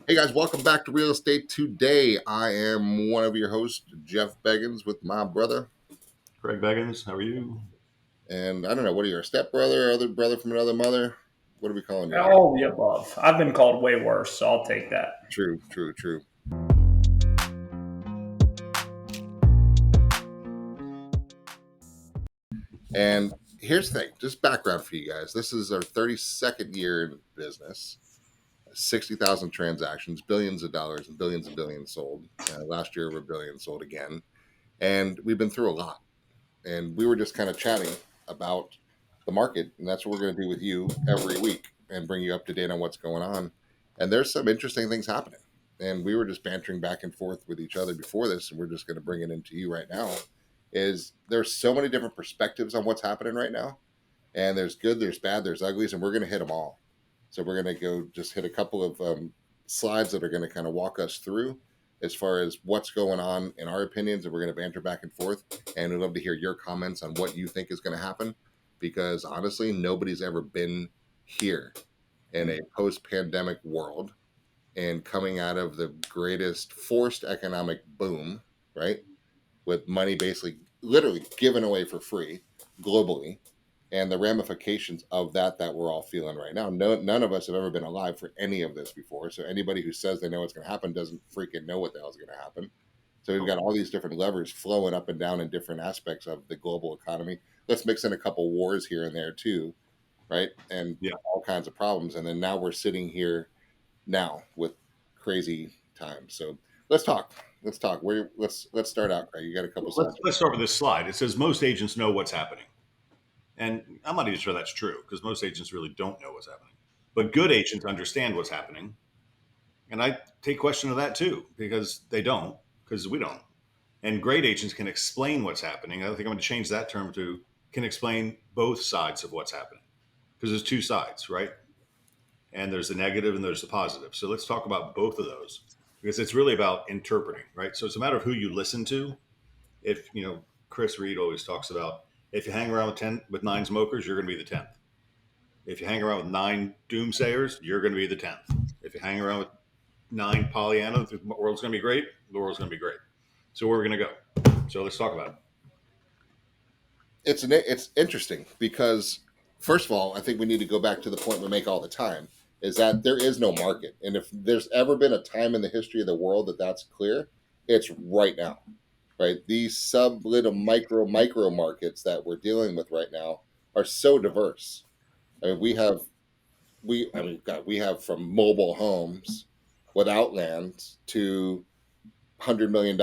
Hey guys, welcome back to Real Estate Today. I am one of your hosts, Jeff Beggins, with my brother. Craig Beggins, how are you? And I don't know, what are you, a stepbrother, other brother from another mother? What are we calling you? All of the above. I've been called way worse, so I'll take that. True. And here's the thing, just background for you guys. This is our 32nd year in business, 60,000 transactions, billions of dollars and billions sold. Last year, over a billion sold again. And we've been through a lot. And we were just kind of chatting about the market, and that's what we're going to do with you every week and bring you up to date on what's going on. And there's some interesting things happening. And we were just bantering back and forth with each other before this, and we're just going to bring it into you right now. Is there's so many different perspectives on what's happening right now, and there's good, there's bad, there's uglies, and we're going to hit them all. So we're going to go just hit a couple of slides that are going to kind of walk us through as far as what's going on in our opinions, and we're going to banter back and forth. And we'd love to hear your comments on what you think is going to happen, because honestly, nobody's ever been here in a post-pandemic world and coming out of the greatest forced economic boom, right? With money basically literally given away for free globally, and the ramifications of that we're all feeling right now. None of us have ever been alive for any of this before. So anybody who says they know what's going to happen doesn't freaking know what the hell is going to happen. So we've got all these different levers flowing up and down in different aspects of the global economy. Let's mix in a couple wars here and there too, right? And all kinds of problems. And then now we're sitting here now with crazy times. So let's talk. Let's start out, Craig. You got a couple slides. Let's start with this slide. It says most agents know what's happening. And I'm not even sure that's true, because most agents really don't know what's happening. But good agents understand what's happening. And I take question of that too, because they don't, because we don't. And great agents can explain what's happening. I think I'm going to change that term to can explain both sides of what's happening, because there's two sides, right? And there's the negative and there's the positive. So let's talk about both of those, because it's really about interpreting, right? So it's a matter of who you listen to. If, Chris Reed always talks about, if you hang around with 9 smokers, you're going to be the 10th. If you hang around with 9 doomsayers, you're going to be the 10th. If you hang around with 9 Pollyanna, the world's going to be great. The world's going to be great. So where are we going to go? So let's talk about it. It's interesting because, first of all, I think we need to go back to the point we make all the time, is that there is no market. And if there's ever been a time in the history of the world that's clear, it's right now, right? These sub little micro markets that we're dealing with right now are so diverse. I mean, we have from mobile homes without land to $100 million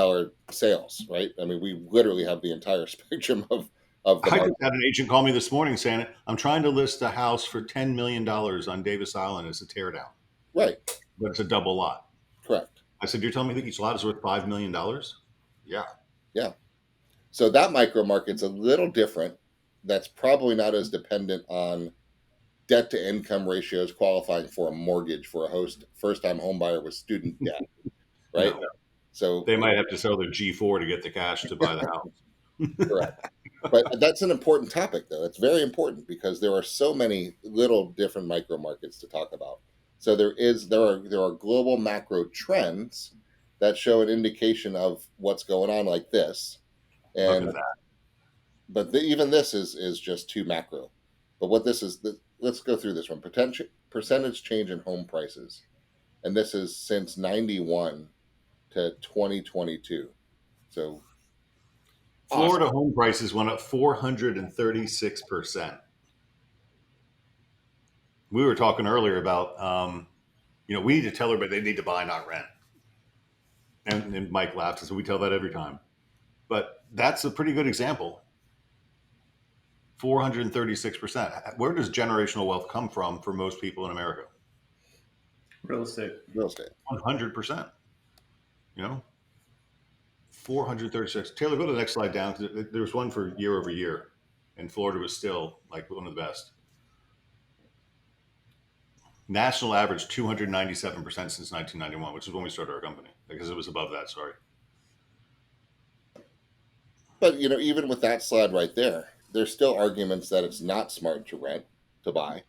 sales, right? I mean, we literally have the entire spectrum of the I market. just had an agent call me this morning saying, I'm trying to list a house for $10 million on Davis Island as a teardown. Right. But it's a double lot. Correct. I said, you're telling me that each lot is worth $5 million? Yeah. Yeah. So that micro market's a little different. That's probably not as dependent on debt to income ratios qualifying for a mortgage for a first-time home buyer with student debt, right? No. So they might have to sell their G4 to get the cash to buy the house. Correct. But that's an important topic, though. It's very important because there are so many little different micro markets to talk about. So there are global macro trends that show an indication of what's going on, like this. And Look at that. but even this is just too macro. But what this is, let's go through this one. Percentage change in home prices, and this is since 91 to 2022. So Florida home prices went up 436%. We were talking earlier about, we need to tell everybody they need to buy, not rent. And Mike laughs and said, we tell that every time. But that's a pretty good example. 436%. Where does generational wealth come from for most people in America? Real estate. 100%. 436. Taylor, go to the next slide down. There was one for year over year, and Florida was still like one of the best. National average 297% since 1991, which is when we started our company, because it was above that. Sorry. But even with that slide right there, there's still arguments that it's not smart to rent, to buy,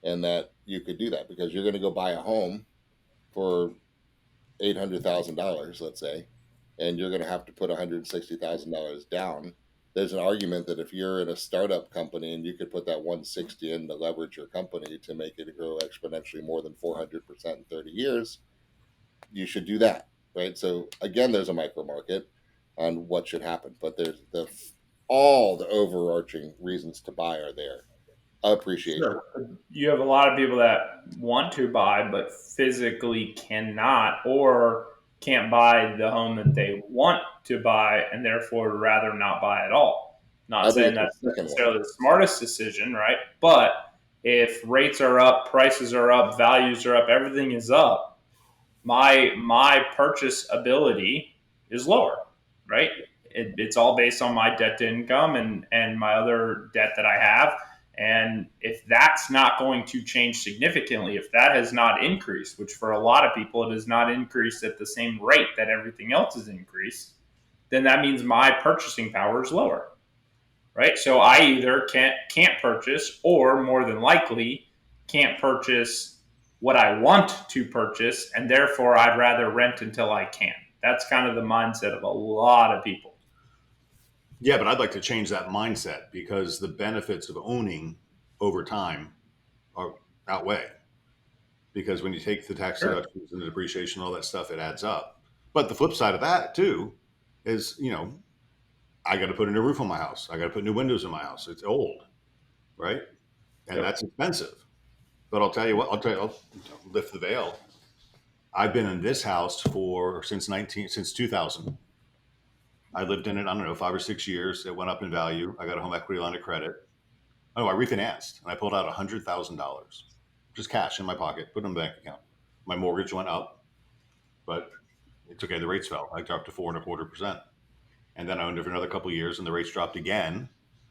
and that you could do that because you're going to go buy a home for $800,000, let's say, and you're going to have to put $160,000 down. There's an argument that if you're in a startup company and you could put that 160 in to leverage your company to make it grow exponentially more than 400% in 30 years, you should do that, right? So again, there's a micro market on what should happen, but there's all the overarching reasons to buy are there. Appreciation. Sure. You have a lot of people that want to buy, but physically cannot or can't buy the home that they want to buy, and therefore rather not buy at all. I Not think saying it's that's the second one. necessarily the smartest decision, right? But if rates are up, prices are up, values are up, everything is up, my purchase ability is lower, right? It's all based on my debt to income and my other debt that I have. And if that's not going to change significantly, if that has not increased, which for a lot of people it has not increased at the same rate that everything else has increased, then that means my purchasing power is lower, right? So I either can't purchase, or more than likely can't purchase what I want to purchase, and therefore I'd rather rent until I can. That's kind of the mindset of a lot of people. Yeah, but I'd like to change that mindset because the benefits of owning over time are outweigh. Because when you take the tax Sure. deductions and the depreciation, all that stuff, it adds up. But the flip side of that too is, I got to put a new roof on my house. I got to put new windows in my house. It's old, right? And Yep. that's expensive. But I'll tell you what, I'll lift the veil. I've been in this house since 2000. I lived in it, I don't know, 5 or 6 years. It went up in value. I got a home equity line of credit. Oh, I refinanced and I pulled out $100,000, just cash in my pocket, put it in a bank account. My mortgage went up, but it's okay. The rates fell. I dropped to 4.25%. And then I owned it for another couple of years and the rates dropped again.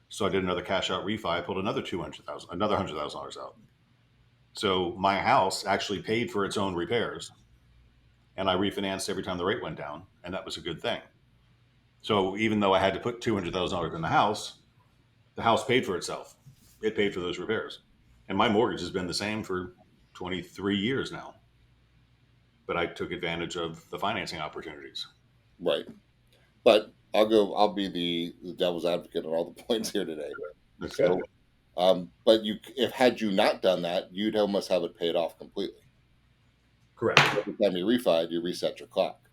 So I did another cash out refi. I pulled another $100,000 out. So my house actually paid for its own repairs, and I refinanced every time the rate went down, and that was a good thing. So even though I had to put $200,000 in the house paid for itself. It paid for those repairs, and my mortgage has been the same for 23 years now. But I took advantage of the financing opportunities. Right. But I'll be the devil's advocate on all the points here today. That's So, good. but had you not done that, you'd almost have it paid off completely. Correct. Every time you refied, you reset your clock,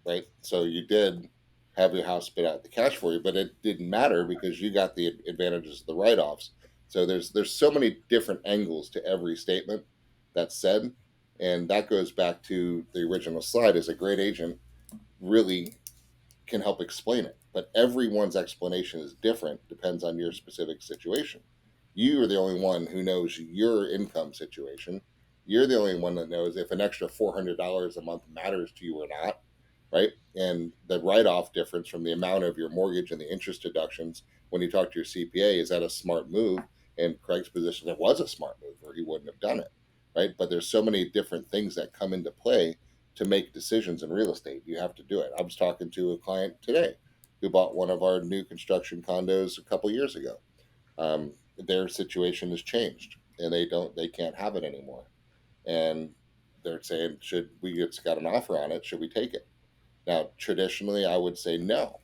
right? So you did have your house spit out the cash for you, but it didn't matter because you got the advantages of the write-offs. So there's so many different angles to every statement that's said, and that goes back to the original slide. As a great agent, really can help explain it, but everyone's explanation is different, depends on your specific situation. You are the only one who knows your income situation. You're the only one that knows if an extra $400 a month matters to you or not, right? And the write-off difference from the amount of your mortgage and the interest deductions, when you talk to your CPA, is that a smart move? And Craig's position, it was a smart move, or he wouldn't have done it, right? But there's so many different things that come into play to make decisions in real estate. You have to do it. I was talking to a client today who bought one of our new construction condos a couple years ago. Their situation has changed, and they can't have it anymore. And they're saying, should we just got an offer on it? Should we take it? Now, traditionally, I would say no,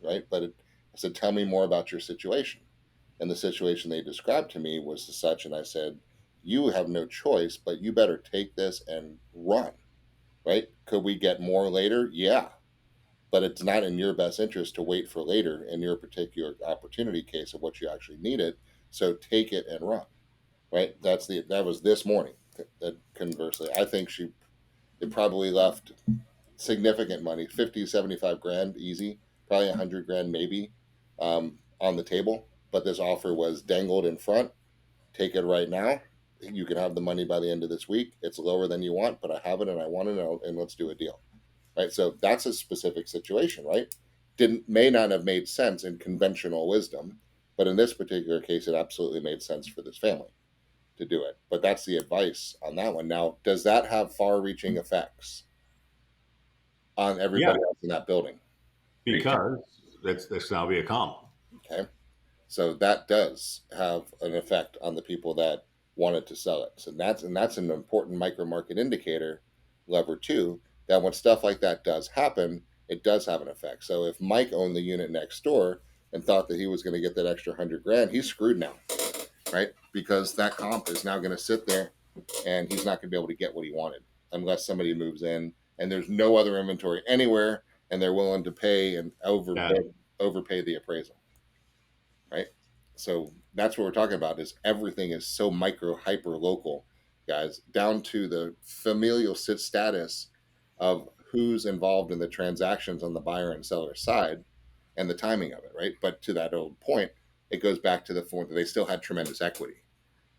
right? But I said, tell me more about your situation. And the situation they described to me was such, and I said, you have no choice, but you better take this and run, right? Could we get more later? Yeah. But it's not in your best interest to wait for later in your particular opportunity case of what you actually needed. So take it and run, right? That was this morning. That conversely, I think it probably left significant money, 50, 75 grand easy, probably 100 grand maybe, on the table. But this offer was dangled in front. Take it right now. You can have the money by the end of this week. It's lower than you want, but I have it and I want it, and let's do a deal, right? So that's a specific situation, right? May not have made sense in conventional wisdom, but in this particular case, it absolutely made sense for this family to do it. But that's the advice on that one. Now, does that have far-reaching effects on everybody else in that building? Because that's now be a comp. Okay. So that does have an effect on the people that wanted to sell it. So that's an important micro market indicator lever too, that when stuff like that does happen, it does have an effect. So if Mike owned the unit next door and thought that he was going to get that extra 100 grand, he's screwed now, right? Because that comp is now going to sit there and he's not going to be able to get what he wanted unless somebody moves in and there's no other inventory anywhere and they're willing to pay and overpay the appraisal, right? So that's what we're talking about, is everything is so micro hyper local, guys, down to the familial status of who's involved in the transactions on the buyer and seller side and the timing of it, right? But to that old point, it goes back to the point that they still had tremendous equity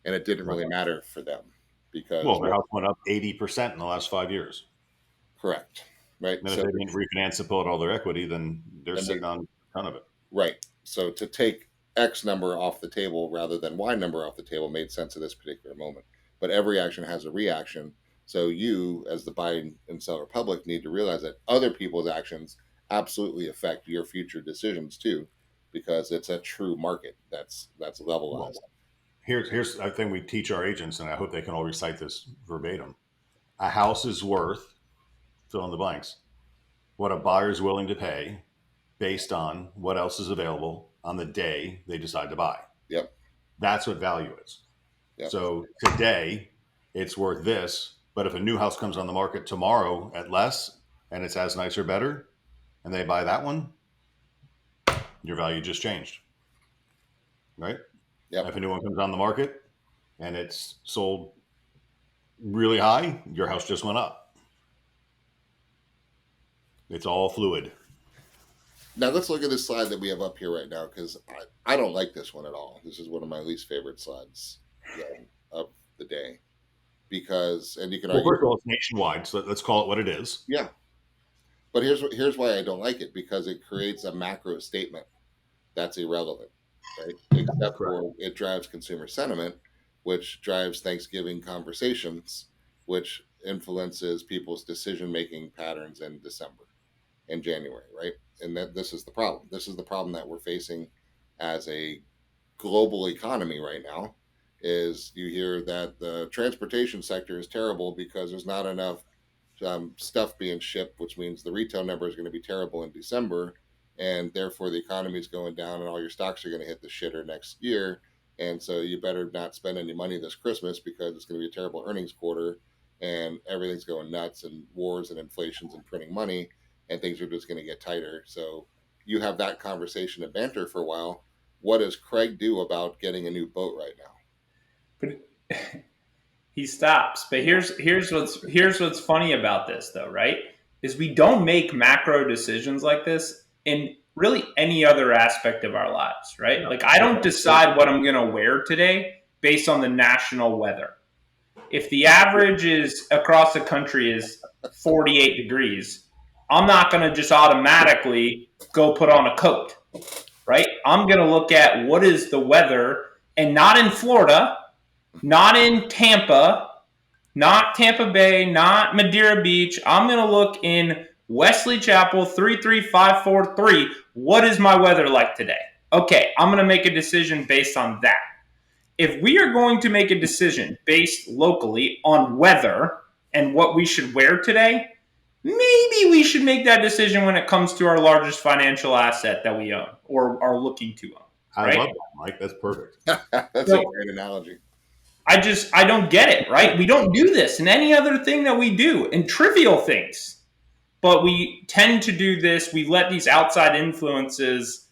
and it didn't really matter for them because their house went up 80% in the last 5 years. Correct. Right. And if they didn't refinance and pull out all their equity, then they're sitting on a ton of it. Right. So to take X number off the table rather than Y number off the table made sense at this particular moment. But every action has a reaction. So you, as the buying and seller public, need to realize that other people's actions absolutely affect your future decisions too, because it's a true market that's levelized. Well, here's I think we teach our agents, and I hope they can all recite this verbatim. A house is worth, fill in the blanks, what a buyer is willing to pay based on what else is available on the day they decide to buy. Yep. That's what value is. Yep. So today it's worth this, but if a new house comes on the market tomorrow at less and it's as nice or better and they buy that one, your value just changed, right? Yep. If a new one comes on the market and it's sold really high, your house just went up. It's all fluid. Now let's look at this slide that we have up here right now, because I don't like this one at all. This is one of my least favorite slides of the day, because, and you can argue. First of all, it's nationwide, so let's call it what it is. Yeah, but here's why I don't like it, because it creates a macro statement that's irrelevant, right? Except for it drives consumer sentiment, which drives Thanksgiving conversations, which influences people's decision-making patterns in December and January, right? And that this is the problem. This is the problem that we're facing as a global economy right now, is you hear that the transportation sector is terrible because there's not enough stuff being shipped, which means the retail number is going to be terrible in December, and therefore the economy is going down and all your stocks are going to hit the shitter next year. And so you better not spend any money this Christmas because it's going to be a terrible earnings quarter and everything's going nuts and wars and inflations and printing money and things are just going to get tighter. So you have that conversation and banter for a while. What does Craig do about getting a new boat right now? But he stops. But here's what's funny about this, though, right? Is we don't make macro decisions like this in really any other aspect of our lives, right? Like I don't decide what I'm going to wear today based on the national weather. If the average is across the country is 48 degrees, I'm not going to just automatically go put on a coat, right? I'm going to look at what is the weather, and not in Florida, not in Tampa, not Tampa Bay, not Madeira Beach. I'm going to look in Wesley Chapel, 33543. What is my weather like today? Okay, I'm going to make a decision based on that. If we are going to make a decision based locally on weather and what we should wear today, maybe we should make that decision when it comes to our largest financial asset that we own or are looking to own. Right? I love that, Mike. That's perfect. That's a great analogy. I don't get it, right? We don't do this in any other thing that we do, in trivial things. But we tend to do this. We let these outside influences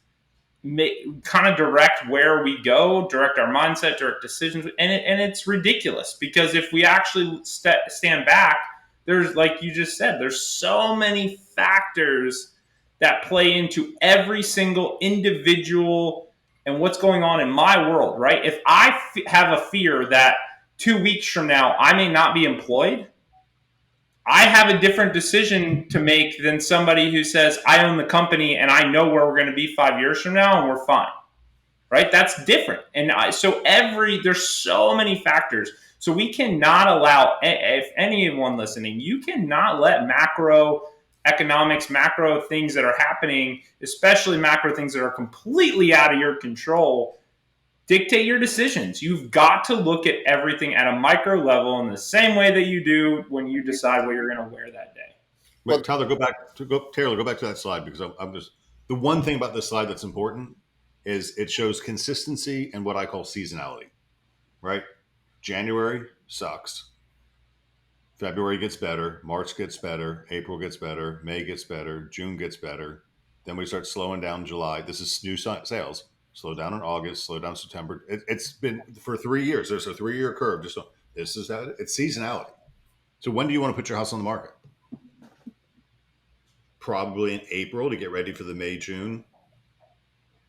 kind of direct where we go, direct our mindset, direct decisions. And it's ridiculous, because if we actually stand back, there's, like you just said, there's so many factors that play into every single individual and what's going on in my world, right? If I have a fear that 2 weeks from now I may not be employed, I have a different decision to make than somebody who says, I own the company and I know where we're going to be 5 years from now and we're fine, right? That's different. And there's so many factors. So we cannot allow, if anyone listening, you cannot let macro economics, macro things that are happening, especially macro things that are completely out of your control, dictate your decisions. You've got to look at everything at a micro level in the same way that you do when you decide what you're going to wear that day. Well, Tyler, Taylor, go back to that slide because I'm just the one thing about this slide that's important is it shows consistency and what I call seasonality. Right? January sucks. February gets better. March gets better. April gets better. May gets better. June gets better. Then we start slowing down July. This is new sales. Slow down in August. Slow down in September. It's been for 3 years. There's a 3-year curve. This is how it's seasonality. So when do you want to put your house on the market? Probably in April to get ready for the May, June.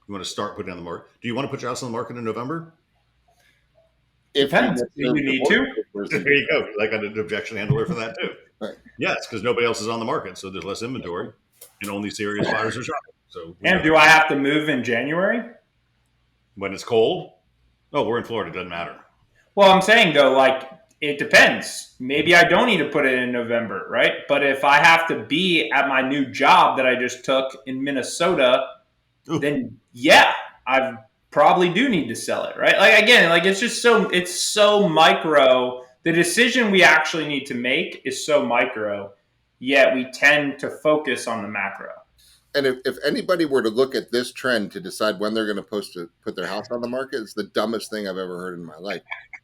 You want to start putting on the market. Do you want to put your house on the market in November? if Depends. Do you need to? There you go. Like an objection handler for that too. Right. Yes, because nobody else is on the market, so there's less inventory, and only serious buyers are shopping. So, And do I have to move in January? when it's cold, we're in Florida. It doesn't matter. Well, I'm saying though, like it depends. Maybe I don't need to put it in November, right? But if I have to be at my new job that I just took in Minnesota, Ooh. then yeah, I probably do need to sell it, right? Like again, like it's so micro. The decision we actually need to make is so micro, yet we tend to focus on the macro. And if anybody were to look at this trend to decide when they're going to put their house on the market, it's the dumbest thing I've ever heard in my life.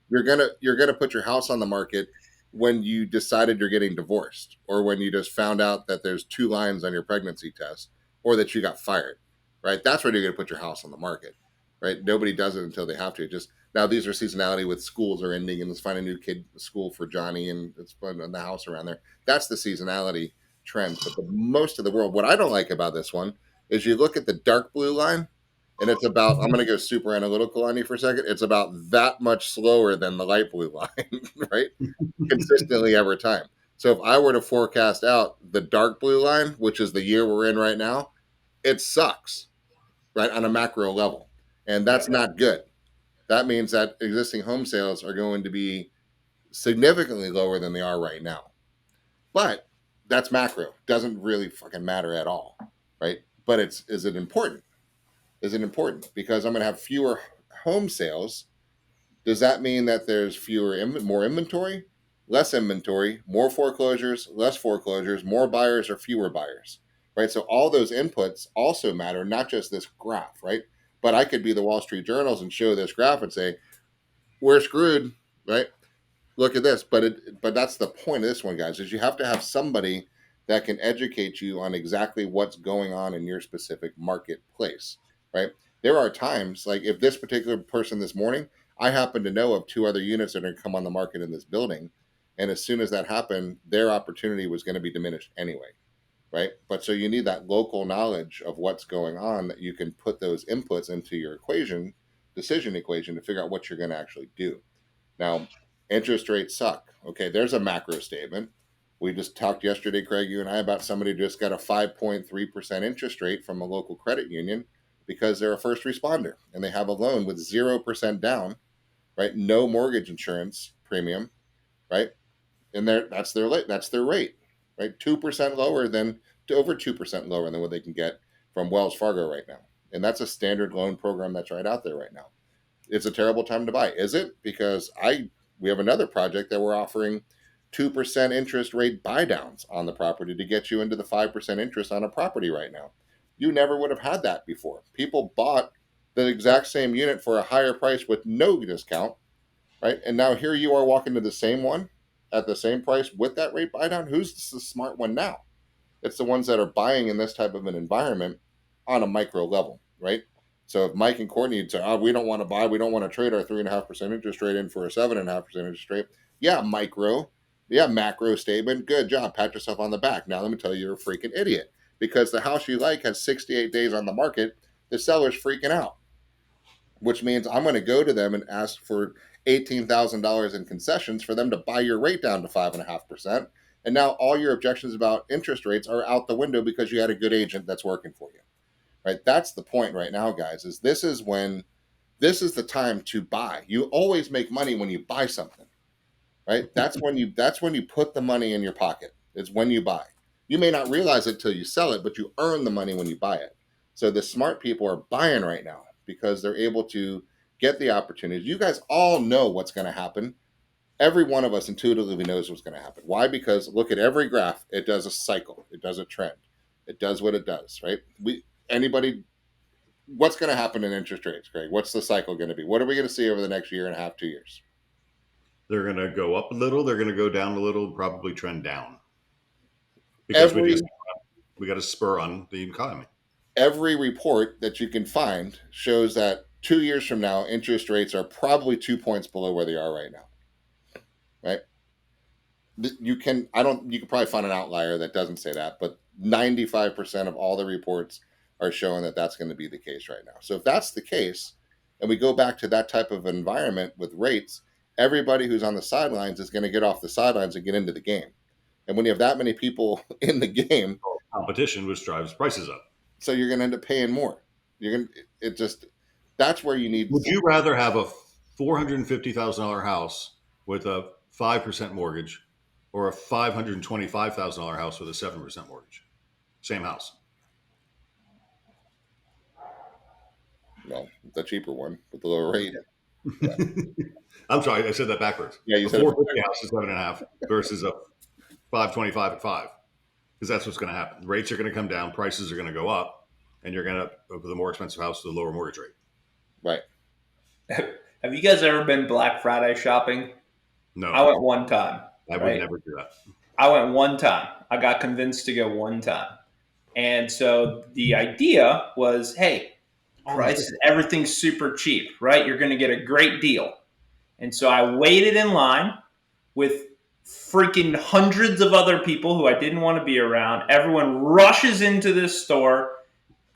You're gonna put your house on the market when you decided you're getting divorced, or when you just found out that there's 2 lines on your pregnancy test, or that you got fired, right? That's when you're gonna put your house on the market, right? Nobody does it until they have to. Just now, these are seasonality with schools are ending, and let's find a new kid school for Johnny, and let's put in the house around there. That's the seasonality trend. But the most of the world, what I don't like about this one is you look at the dark blue line, and it's about, I'm going to go super analytical on you for a second. It's about that much slower than the light blue line, right? Consistently every time. So if I were to forecast out the dark blue line, which is the year we're in right now, it sucks, right? On a macro level. And that's not good. That means that existing home sales are going to be significantly lower than they are right now. But that's macro. Doesn't really fucking matter at all, right? But is it important? Is it important? Because I'm going to have fewer home sales. Does that mean that there's more inventory, less inventory, more foreclosures, less foreclosures, more buyers or fewer buyers, right? So all those inputs also matter, not just this graph, right? But I could be the Wall Street Journals and show this graph and say, we're screwed, right? Look at this. But that's the point of this one, guys, is you have to have somebody that can educate you on exactly what's going on in your specific marketplace, right? There are times, like if this particular person this morning, I happen to know of 2 other units that are going to come on the market in this building. And as soon as that happened, their opportunity was going to be diminished anyway, right? But so you need that local knowledge of what's going on that you can put those inputs into your decision equation to figure out what you're going to actually do. Now, interest rates suck. Okay, there's a macro statement. We just talked yesterday, Craig, you and I, about somebody who just got a 5.3% interest rate from a local credit union because they're a first responder and they have a loan with 0% down, right? No mortgage insurance premium, right? And that's their rate, right? 2% lower than to over 2% lower than what they can get from Wells Fargo right now. And that's a standard loan program that's right out there right now. It's a terrible time to buy. Is it? Because we have another project that we're offering 2% interest rate buy downs on the property to get you into the 5% interest on a property right now. You never would have had that before. People bought the exact same unit for a higher price with no discount, right? And now here you are walking to the same one at the same price with that rate buy down. Who's the smart one now? It's the ones that are buying in this type of an environment on a micro level, right? So if Mike and Courtney say, we don't want to buy, we don't want to trade our 3.5% interest rate in for a 7.5% interest rate. Yeah, macro statement. Good job. Pat yourself on the back. Now let me tell you, you're a freaking idiot because the house you like has 68 days on the market. The seller's freaking out, which means I'm going to go to them and ask for $18,000 in concessions for them to buy your rate down to 5.5%. And now all your objections about interest rates are out the window because you had a good agent that's working for you. Right? That's the point right now, guys, is this is the time to buy. You always make money when you buy something, right? That's when you put the money in your pocket. It's when you buy. You may not realize it till you sell it, but you earn the money when you buy it. So the smart people are buying right now because they're able to get the opportunities. You guys all know what's going to happen. Every one of us intuitively knows what's going to happen. Why? Because look at every graph. It does a cycle. does a trend. It does what it does, right? What's going to happen in interest rates, Craig? What's the cycle going to be? What are we going to see over the next year and a half, 2 years? They're going to go up a little. They're going to go down a little, probably trend down. Because we got a spur on the economy. Every report that you can find shows that 2 years from now, interest rates are probably 2 points below where they are right now. Right? You can probably find an outlier that doesn't say that, but 95% of all the reports are showing that that's going to be the case right now. So if that's the case, and we go back to that type of environment with rates, everybody who's on the sidelines is going to get off the sidelines and get into the game. And when you have that many people in the game, competition, which drives prices up. So you're going to end up paying more. That's where you need. Would you rather have a $450,000 house with a 5% mortgage or a $525,000 house with a 7% mortgage? Same house. No, the cheaper one with the lower rate. Yeah. I'm sorry, I said that backwards. Yeah, you a said 450 house is 7.5 versus a 525 at 5, because that's what's going to happen. Rates are going to come down, prices are going to go up, and you're going to have the more expensive house with a lower mortgage rate. Right. Have you guys ever been Black Friday shopping? No. I went one time. I would never do that. I went one time. I got convinced to go one time. And so the idea was, hey, prices, everything's super cheap, right? You're going to get a great deal. And so I waited in line with freaking hundreds of other people who I didn't want to be around. Everyone rushes into this store.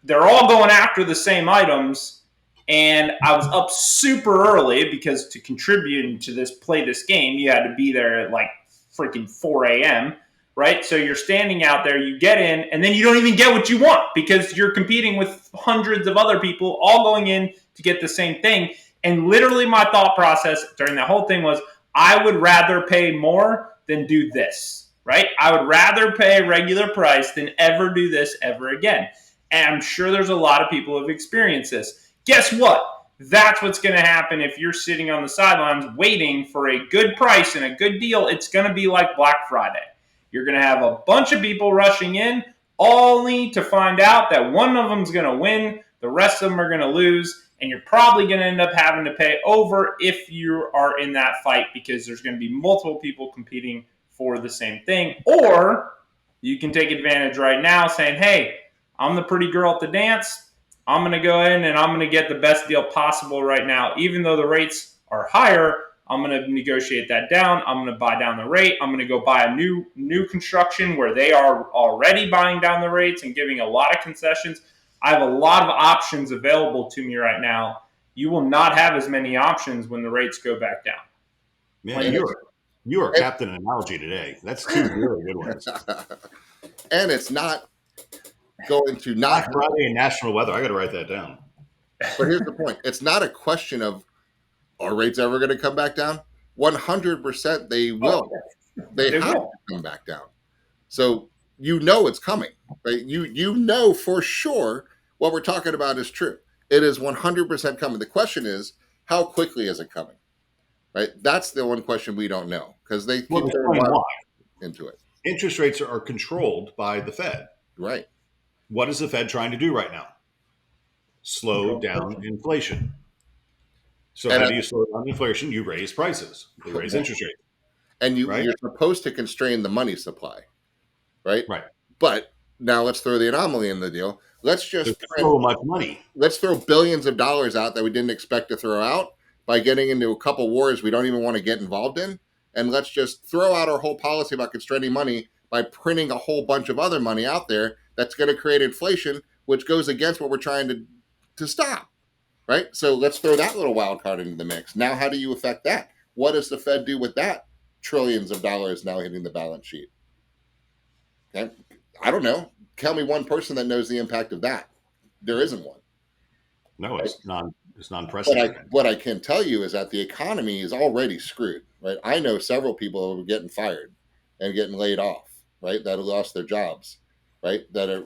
They're all going after the same items. And I was up super early because to contribute to play this game, you had to be there at like freaking 4 a.m., right? So you're standing out there, you get in, and then you don't even get what you want because you're competing with hundreds of other people all going in to get the same thing. And literally my thought process during that whole thing was, I would rather pay more than do this, right? I would rather pay a regular price than ever do this ever again. And I'm sure there's a lot of people who have experienced this. Guess what? That's what's going to happen if you're sitting on the sidelines waiting for a good price and a good deal. It's going to be like Black Friday. You're going to have a bunch of people rushing in, only to find out that one of them is going to win, the rest of them are going to lose, and you're probably going to end up having to pay over if you are in that fight because there's going to be multiple people competing for the same thing. Or you can take advantage right now saying, hey, I'm the pretty girl at the dance. I'm going to go in and I'm going to get the best deal possible right now. Even though the rates are higher, I'm going to negotiate that down. I'm going to buy down the rate. I'm going to go buy a new construction where they are already buying down the rates and giving a lot of concessions. I have a lot of options available to me right now. You will not have as many options when the rates go back down. Man, you are Captain Analogy today. That's two really good ones. And it's not going to not Black Friday and national weather. I got to write that down. But here's the point. It's not a question of, are rates ever going to come back down? 100% they will. They have to come back down. So you know it's coming, right? You know for sure what we're talking about is true. It is 100% coming. The question is, how quickly is it coming? Right? That's the one question we don't know because they keep into it. Interest rates are controlled by the Fed. Right. What is the Fed trying to do right now? Slow down inflation. So how do you slow down inflation? You raise prices. You raise interest rates. And you're supposed to constrain the money supply, right? Right. But now let's throw the anomaly in the deal. Let's just so much money. Let's throw billions of dollars out that we didn't expect to throw out by getting into a couple wars we don't even want to get involved in. And let's just throw out our whole policy about constraining money by printing a whole bunch of other money out there that's going to create inflation, which goes against what we're trying to stop, right? So let's throw that little wild card into the mix. Now, how do you affect that? What does the Fed do with that trillions of dollars now hitting the balance sheet? Okay, I don't know. Tell me one person that knows the impact of that. There isn't one. No, it's non-precedented. What I can tell you is that the economy is already screwed, right? I know several people who are getting fired and getting laid off, right? That have lost their jobs, right?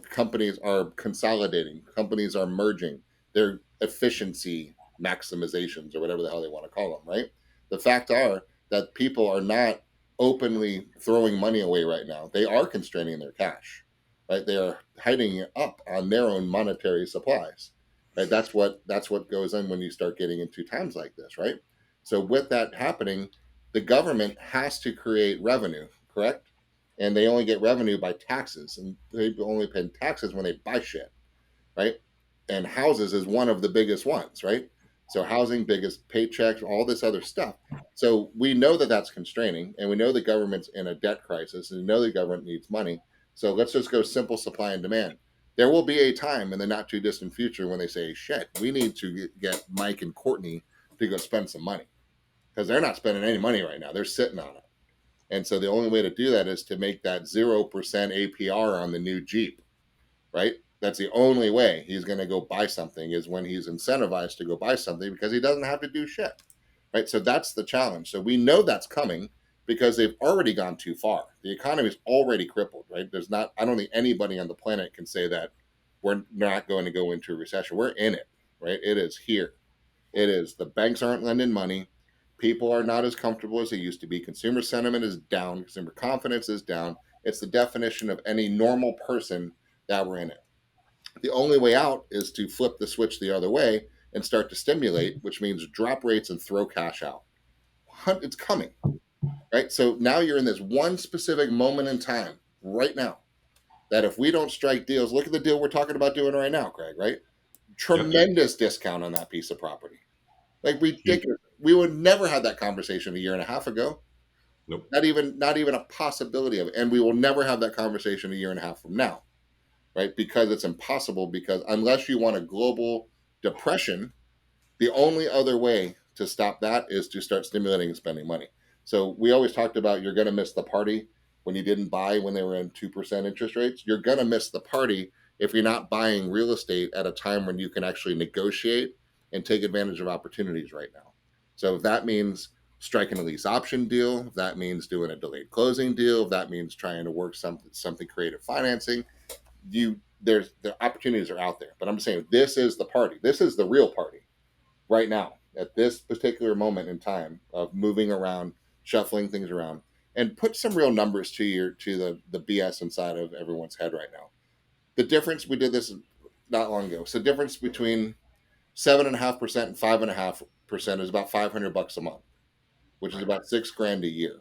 Companies are consolidating, companies are merging, their efficiency maximizations or whatever the hell they want to call them, right? The fact are that people are not openly throwing money away right now. They are constraining their cash. right? They are heading up on their own monetary supplies, right? That's what goes on when you start getting into times like this, right? So with that happening, the government has to create revenue, correct? And they only get revenue by taxes, and they only pay taxes when they buy shit, right? And houses is one of the biggest ones, right? So housing, biggest paychecks, all this other stuff. So we know that that's constraining, and we know the government's in a debt crisis, and we know the government needs money. So let's just go simple supply and demand. There will be a time in the not too distant future when they say, shit, we need to get Mike and Courtney to go spend some money, because they're not spending any money right now. They're sitting on it. And so the only way to do that is to make that 0% APR on the new Jeep, right? That's the only way he's going to go buy something, is when he's incentivized to go buy something, because he doesn't have to do shit, right? So that's the challenge. So we know that's coming because they've already gone too far. The economy is already crippled, right? I don't think anybody on the planet can say that we're not going to go into a recession. We're in it, right? It is here. It is. The banks aren't lending money. People are not as comfortable as they used to be. Consumer sentiment is down. Consumer confidence is down. It's the definition of any normal person that we're in it. The only way out is to flip the switch the other way and start to stimulate, which means drop rates and throw cash out. It's coming, right? So now you're in this one specific moment in time right now that if we don't strike deals, look at the deal we're talking about doing right now, Craig, right? Tremendous discount on that piece of property. Like ridiculous. We would never have that conversation a year and a half ago. Nope. Not even a possibility of it. And we will never have that conversation a year and a half from now, right? Because it's impossible, because unless you want a global depression, the only other way to stop that is to start stimulating and spending money. So we always talked about, you're going to miss the party when you didn't buy when they were in 2% interest rates. You're going to miss the party if you're not buying real estate at a time when you can actually negotiate and take advantage of opportunities right now. So if that means striking a lease option deal, if that means doing a delayed closing deal, if that means trying to work something creative financing, the opportunities are out there. But I'm saying, this is the party. This is the real party right now, at this particular moment in time of moving around, shuffling things around, and put some real numbers to the BS inside of everyone's head right now. The difference, we did this not long ago. So the difference between 7.5% and 5.5% is about $500 a month, which is about $6,000 a year.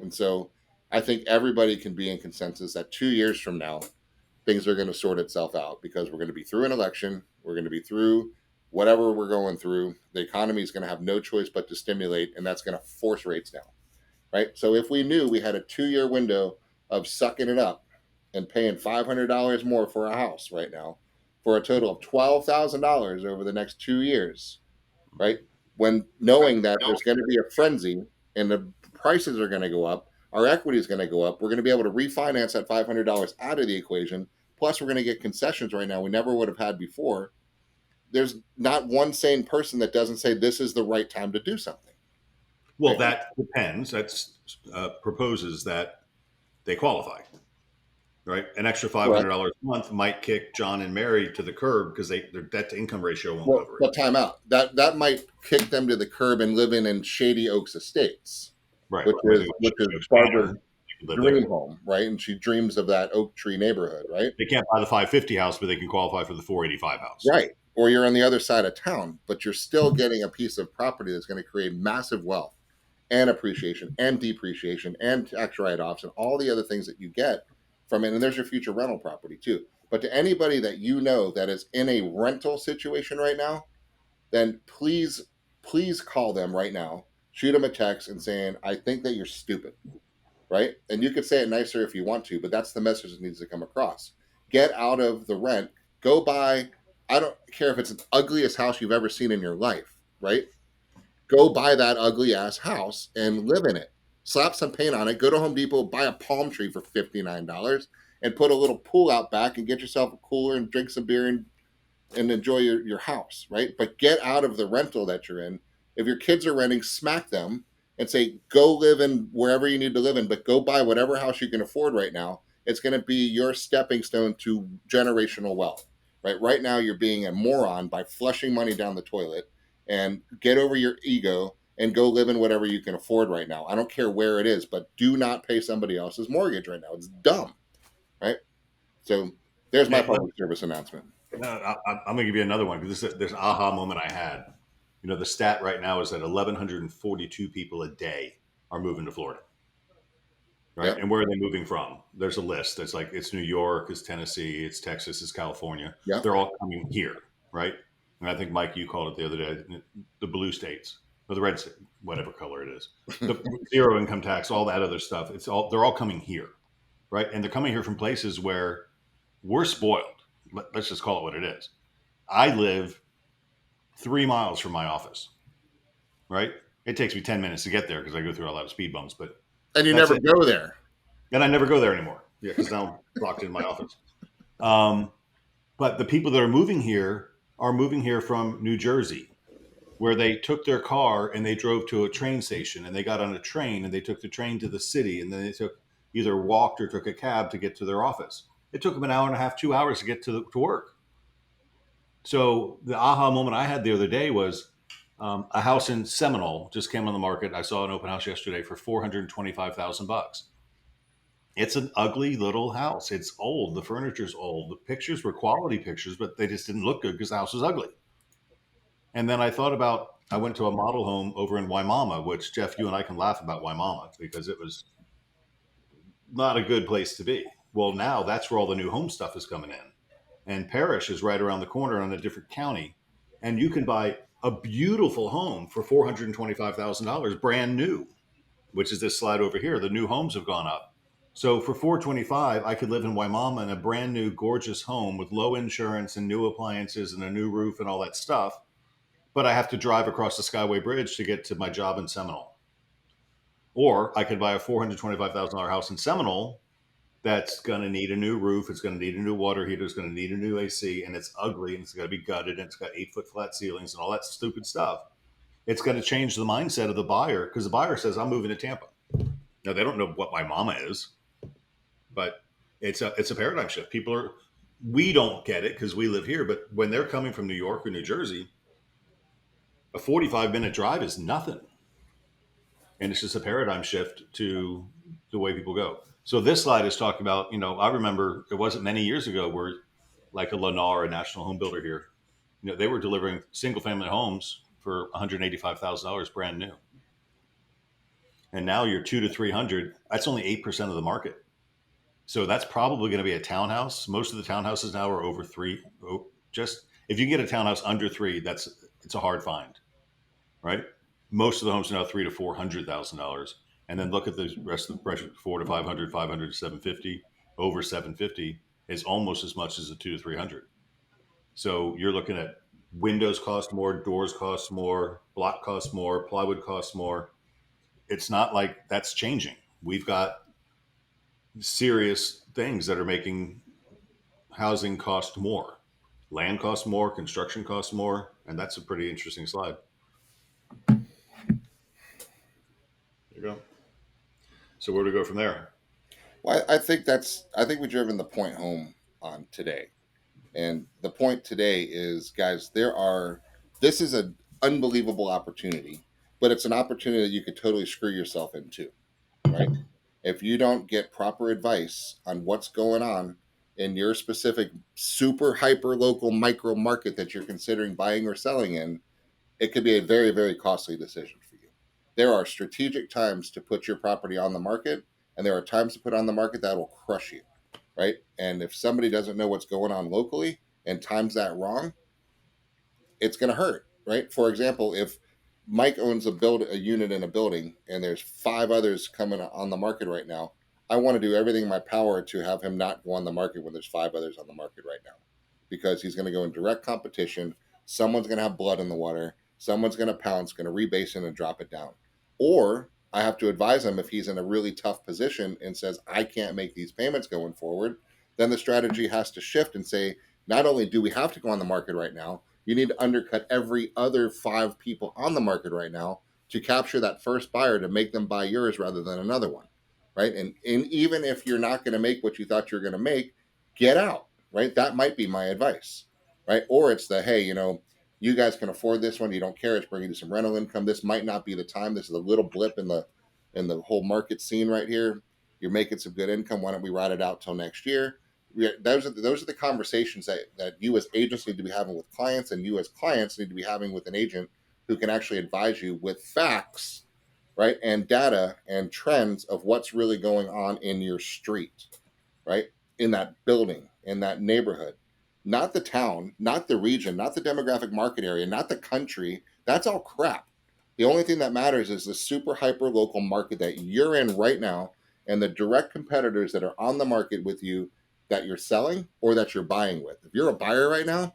And so I think everybody can be in consensus that 2 years from now, things are going to sort itself out, because we're going to be through an election. We're going to be through whatever we're going through. The economy is going to have no choice but to stimulate, and that's going to force rates down, right? So if we knew we had a 2-year window of sucking it up and paying $500 more for a house right now, for a total of $12,000 over the next 2 years, right? When knowing that there's going to be a frenzy and the prices are going to go up, our equity is going to go up, we're going to be able to refinance that $500 out of the equation. Plus, we're going to get concessions right now we never would have had before. There's not one sane person that doesn't say this is the right time to do something. Well, Right? that depends. That's proposes that they qualify, right? An extra $500 a month might kick John and Mary to the curb because their debt to income ratio won't cover it. But time out. That might kick them to the curb and living in Shady Oaks Estates, Right. which is Barbara's dream home, right? And she dreams of that oak tree neighborhood, right? They can't buy the 550 house, but they can qualify for the 485 house. Right. Or you're on the other side of town, but you're still getting a piece of property that's going to create massive wealth and appreciation and depreciation and tax write-offs and all the other things that you get from it. And there's your future rental property too. But to anybody that you know that is in a rental situation right now, then please call them right now, shoot them a text and saying, I think that you're stupid, right? And you could say it nicer if you want to, but that's the message that needs to come across. Get out of the rent. Go buy, I don't care if it's the ugliest house you've ever seen in your life, right? Go buy that ugly ass house and live in it. Slap some paint on it. Go to Home Depot, buy a palm tree for $59 and put a little pool out back and get yourself a cooler and drink some beer and enjoy your house, right? But get out of the rental that you're in. If your kids are renting, smack them and say, go live in wherever you need to live in, but go buy whatever house you can afford right now. It's going to be your stepping stone to generational wealth, right? Right now, you're being a moron by flushing money down the toilet, and get over your ego and go live in whatever you can afford right now. I don't care where it is, but do not pay somebody else's mortgage right now. It's dumb, right? So there's my Hey, public service announcement. I'm going to give you another one because this aha moment I had. You know, the stat right now is that 1,142 people a day are moving to Florida, right? Yep. And where are they moving from? There's a list. It's like it's New York, it's Tennessee, it's Texas, it's California. Yep. They're all coming here, right? And I think Mike, you called it the other day, the blue states or the red state, whatever color it is, the zero income tax, all that other stuff. They're all coming here, right? And they're coming here from places where we're spoiled. Let's just call it what it is. I live 3 miles from my office, right? It takes me 10 minutes to get there because I go through a lot of speed bumps, but And you that's never it. go there. And I never go there anymore. Yeah, because now I'm locked in my office. But the people that are moving here from New Jersey, where they took their car and they drove to a train station and they got on a train and they took the train to the city and then they either walked or took a cab to get to their office. It took them an hour and a half, 2 hours to get to work. So the aha moment I had the other day was a house in Seminole just came on the market. I saw an open house yesterday for $425,000. It's an ugly little house. It's old. The furniture's old. The pictures were quality pictures, but they just didn't look good because the house was ugly. And then I thought about, I went to a model home over in Waimama, which Jeff, you and I can laugh about Waimama because it was not a good place to be. Well, now that's where all the new home stuff is coming in. And Parrish is right around the corner in a different county. And you can buy a beautiful home for $425,000, brand new, which is this slide over here. The new homes have gone up. So for $425,000, I could live in Waimama in a brand new, gorgeous home with low insurance and new appliances and a new roof and all that stuff. But I have to drive across the Skyway Bridge to get to my job in Seminole. Or I could buy a $425,000 house in Seminole that's going to need a new roof. It's going to need a new water heater. It's going to need a new AC, and it's ugly, and it's got to be gutted, and it's got 8-foot flat ceilings and all that stupid stuff. It's going to change the mindset of the buyer because the buyer says, "I'm moving to Tampa." Now they don't know what Waimama is, but it's a paradigm shift. We don't get it because we live here, but when they're coming from New York or New Jersey, a 45-minute drive is nothing. And it's just a paradigm shift to the way people go. So this slide is talking about, I remember it wasn't many years ago where like a Lennar, a national home builder here, they were delivering single family homes for $185,000 brand new. And now you're 200 to 300. That's only 8% of the market. So that's probably going to be a townhouse. Most of the townhouses now are over 3. Just if you get a townhouse under 3, it's a hard find, right? Most of the homes are now $300,000 to $400,000, and then look at the rest of the pressure: 400 to 500, 500 to 750. Over 750 is almost as much as the 200 to 300. So you're looking at windows cost more, doors cost more, block costs more, plywood costs more. It's not like that's changing. We've got serious things that are making housing cost more. Land costs more, construction costs more, and that's a pretty interesting slide. There you go. So where do we go from there? Well, I think we've driven the point home on today. And the point today is, guys, this is an unbelievable opportunity, but it's an opportunity that you could totally screw yourself into, right? If you don't get proper advice on what's going on in your specific super hyper local micro market that you're considering buying or selling in, it could be a very, very costly decision for you. There are strategic times to put your property on the market, and there are times to put on the market that will crush you, right? And if somebody doesn't know what's going on locally and times that wrong, it's going to hurt, right? For example, if Mike owns a unit in a building and there's 5 others coming on the market right now, I want to do everything in my power to have him not go on the market when there's 5 others on the market right now, because he's going to go in direct competition. Someone's going to have blood in the water. Someone's going to pounce, going to rebase it and drop it down. Or I have to advise him if he's in a really tough position and says, I can't make these payments going forward, then the strategy has to shift and say, not only do we have to go on the market right now, you need to undercut every other 5 people on the market right now to capture that first buyer to make them buy yours rather than another one, right? And even if you're not going to make what you thought you're going to make, get out, right? That might be my advice, right? Or it's hey, you guys can afford this one. You don't care. It's bringing you some rental income. This might not be the time. This is a little blip in the whole market scene right here. You're making some good income. Why don't we ride it out till next year? Those are the conversations that you as agents need to be having with clients, and you as clients need to be having with an agent who can actually advise you with facts, right, and data and trends of what's really going on in your street, right, in that building, in that neighborhood, not the town, not the region, not the demographic market area, not the country. That's all crap. The only thing that matters is the super hyper local market that you're in right now, and the direct competitors that are on the market with you that you're selling or that you're buying with. If you're a buyer right now,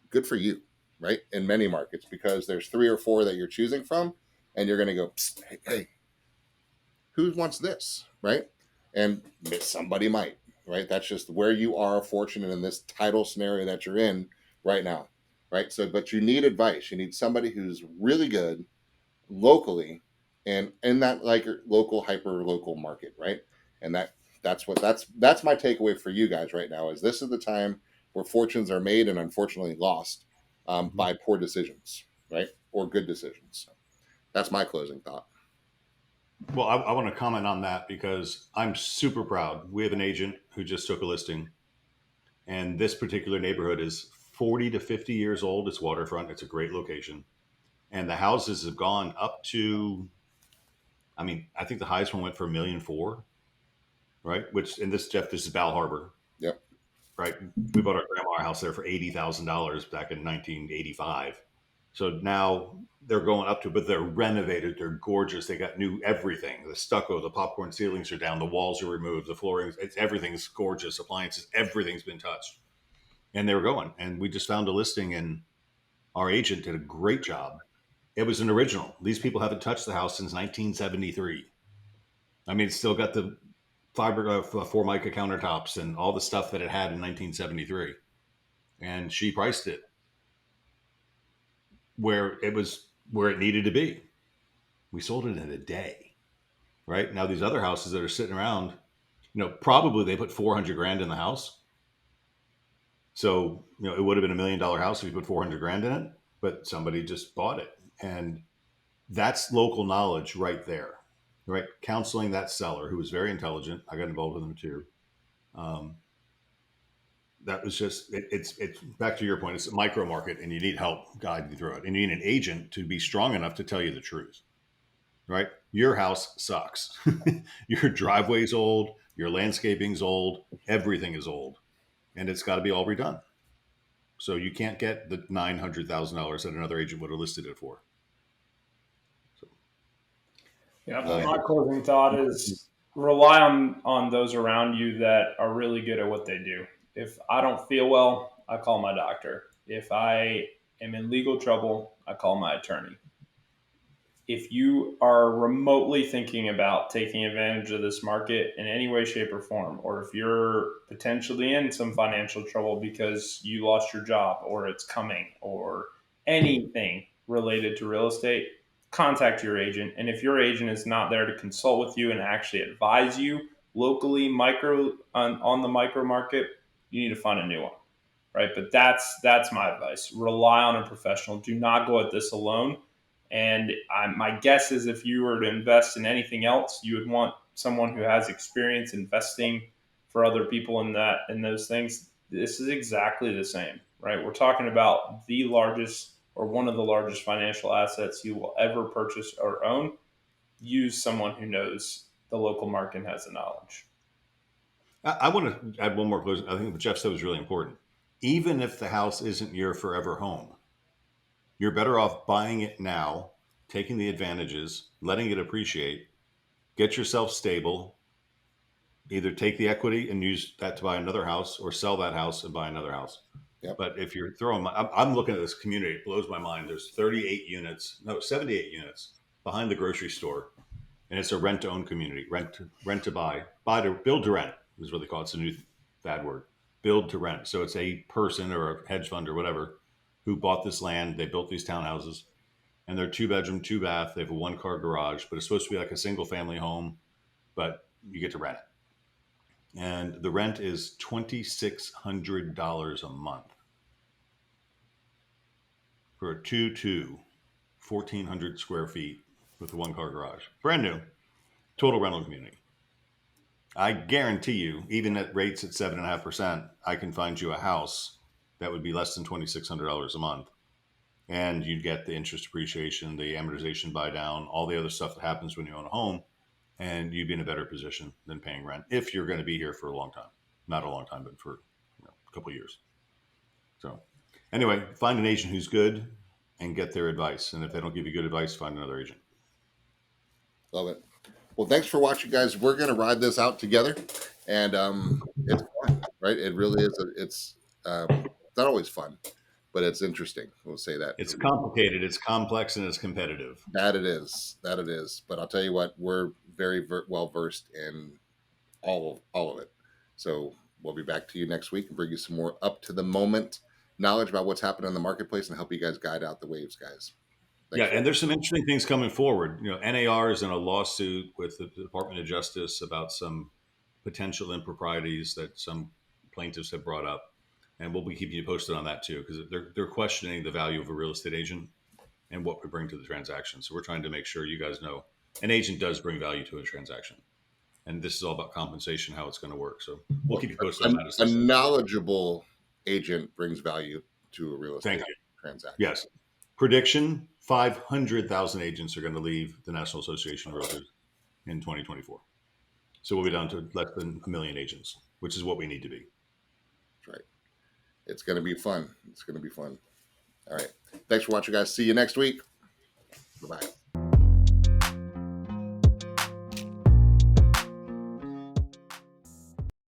good for you, right? In many markets, because there's 3 or 4 that you're choosing from, and you're going to go, hey, hey, who wants this, right? And somebody might, right? That's just where you are fortunate in this title scenario that you're in right now, right? So, but you need advice. You need somebody who's really good locally and in that like local hyper local market, right? And that's my takeaway for you guys right now is this is the time where fortunes are made and unfortunately lost by poor decisions, right, or good decisions. So that's my closing thought. Well, I want to comment on that because I'm super proud. We have an agent who just took a listing, and this particular neighborhood is 40 to 50 years old. It's waterfront. It's a great location. And the houses have gone up to, I mean, I think the highest one went for $1,400,000, right? Which, and this is Bal Harbor, Yep. right? We bought our grandma house there for $80,000 back in 1985. So now they're going up to, but they're renovated. They're gorgeous. They got new everything. The stucco, the popcorn ceilings are down. The walls are removed. The flooring, everything's gorgeous. Appliances, everything's been touched. And they were going. And we just found a listing, and our agent did a great job. It was an original. These people haven't touched the house since 1973. I mean, it's still got the fiber Formica countertops and all the stuff that it had in 1973. And she priced it where it needed to be. We sold it in a day, right? Now these other houses that are sitting around, probably they put 400 grand in the house. So, it would have been $1 million house if you put 400 grand in it, but somebody just bought it. And that's local knowledge right there, right? Counseling that seller who was very intelligent. I got involved with him too. That was just, it's back to your point. It's a micro market and you need help guiding you through it. And you need an agent to be strong enough to tell you the truth, right? Your house sucks. Your driveway's old. Your landscaping's old. Everything is old. And it's got to be all redone. So you can't get the $900,000 that another agent would have listed it for. Yeah, my closing thought is rely on those around you that are really good at what they do. If I don't feel well, I call my doctor. If I am in legal trouble, I call my attorney. If you are remotely thinking about taking advantage of this market in any way, shape, or form, or if you're potentially in some financial trouble because you lost your job or it's coming or anything related to real estate, contact your agent. And if your agent is not there to consult with you and actually advise you locally, on the micro market, you need to find a new one, right? But that's my advice. Rely on a professional. Do not go at this alone. And my guess is if you were to invest in anything else, you would want someone who has experience investing for other people in those things. This is exactly the same, right? We're talking about the largest or one of the largest financial assets you will ever purchase or own. Use someone who knows the local market and has the knowledge. I want to add one more closing. I think what Jeff said was really important. Even if the house isn't your forever home, you're better off buying it now, taking the advantages, letting it appreciate, get yourself stable, either take the equity and use that to buy another house or sell that house and buy another house. Yep. But if you're I'm looking at this community, it blows my mind. There's 78 units behind the grocery store. And it's a rent to own community, rent to buy to build to rent is what they call it. It's a new fad word, build to rent. So it's a person or a hedge fund or whatever who bought this land. They built these townhouses and they're 2-bedroom, 2-bath. They have a 1-car garage, but it's supposed to be like a single family home, but you get to rent it. And the rent is $2,600 a month for a 1,400 square feet with a 1-car garage. Brand new, total rental community. I guarantee you, even at rates at 7.5%, I can find you a house that would be less than $2,600 a month. And you'd get the interest appreciation, the amortization buy down, all the other stuff that happens when you own a home. And you'd be in a better position than paying rent if you're going to be here for a long time. Not a long time, but for a couple of years. So anyway, find an agent who's good and get their advice. And if they don't give you good advice, find another agent. Love it. Well, thanks for watching, guys. We're going to ride this out together, and it's fun, right? It really is. It's not always fun, but it's interesting. We'll say that. It's complicated, it's complex, and it's competitive. That it is. That it is. But I'll tell you what, we're very well versed in all of it. So we'll be back to you next week and bring you some more up to the moment knowledge about what's happening in the marketplace and help you guys guide out the waves, guys. Thanks. And there's some interesting things coming forward. NAR is in a lawsuit with the Department of Justice about some potential improprieties that some plaintiffs have brought up, and we'll be keeping you posted on that too, because they're questioning the value of a real estate agent and what we bring to the transaction. So we're trying to make sure you guys know an agent does bring value to a transaction, and this is all about compensation, how it's going to work. So we'll keep you posted on that. A knowledgeable agent brings value to a real estate transaction. Yes. Prediction: 500,000 agents are going to leave the National Association of Realtors in 2024. So we'll be down to less than 1 million agents, which is what we need to be. That's right. It's going to be fun. It's going to be fun. All right. Thanks for watching, guys. See you next week. Bye-bye.